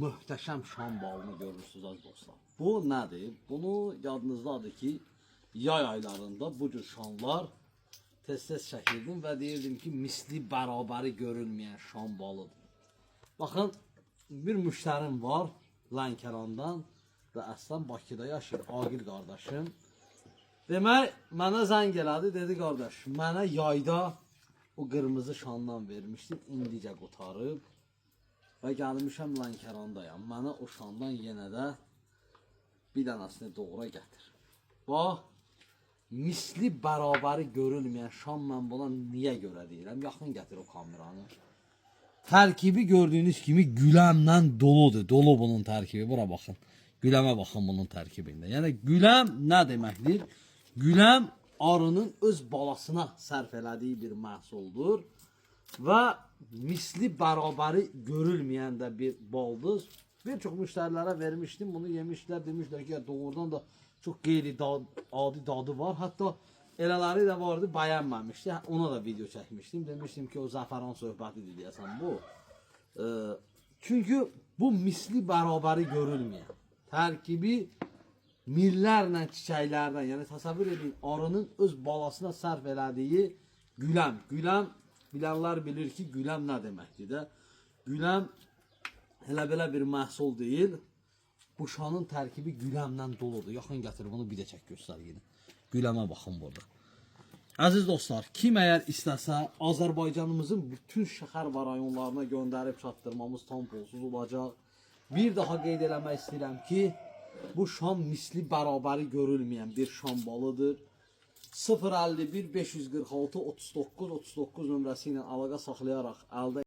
Möhtəşəm şam balını görürsünüz az dostlar. Bu nədir? Bunu yadınızdadır ki, yay aylarında bu cür şamlar tez-tez çəkirdim və deyirdim ki, misli bərabəri görülməyən şam balıdır. Baxın, bir müştərim var Lənkərandan və əslən Bakıda yaşayır, Aqil qardaşım. Demək, mənə zəng elədi, dedi qardaş, mənə yayda o qırmızı şamdan vermişdin, indicə qutarıb. Və gəlmişəm Lənkərandayam. Mənə o şamdan yenə də bir dənəsini doğra gətir. Bax, misli bərabəri görülməyən şam mən buna niyə görə deyirəm? Yaxın gətir o kameranı. Tərkibi gördüyünüz kimi güləmlə doludur. Dolu bunun tərkibi. Bura baxın. Güləmə baxın bunun tərkibində. Yəni güləm nə deməkdir? Güləm arının öz balasına sərf elədiyi bir məhsuldur. Və misli bərabəri görülməyən də bir baldır. Bir çox müştərilərə vermişdim, bunu yemişlər, demişlər ki, doğrudan da çox qeyri-adi dadı var. Hətta elələri də vardı, bəyənməmişdi. Ona da video çəkmişdim. Demişdim ki, o zəfəran söhbətidir deyəsən bu. Çünki bu misli bərabəri görülməyən, tərkibi millərlə çiçəklərdən, yəni təsəvvür edin, arının öz balasına sərf elədiyi güləm. Güləm, bilənlər bilir ki, güləm nə deməkdir də. Güləm elə belə bir məhsul deyil. Bu şanın tərkibi güləmlə doludur. Yaxın gətir bunu bir də çək göstər yenə. Güləmə baxın burada. Əziz dostlar, kim əgər istəsə Azərbaycanımızın bütün şəhər və rayonlarına göndərib çatdırmamız tam pulsuz olacaq. Bir daha qeyd eləmək istəyirəm ki, bu şam misli bərabəri görülməyən bir şam balıdır. 051 546 39 39 nömrəsi ilə əlaqə saxlayaraq əldə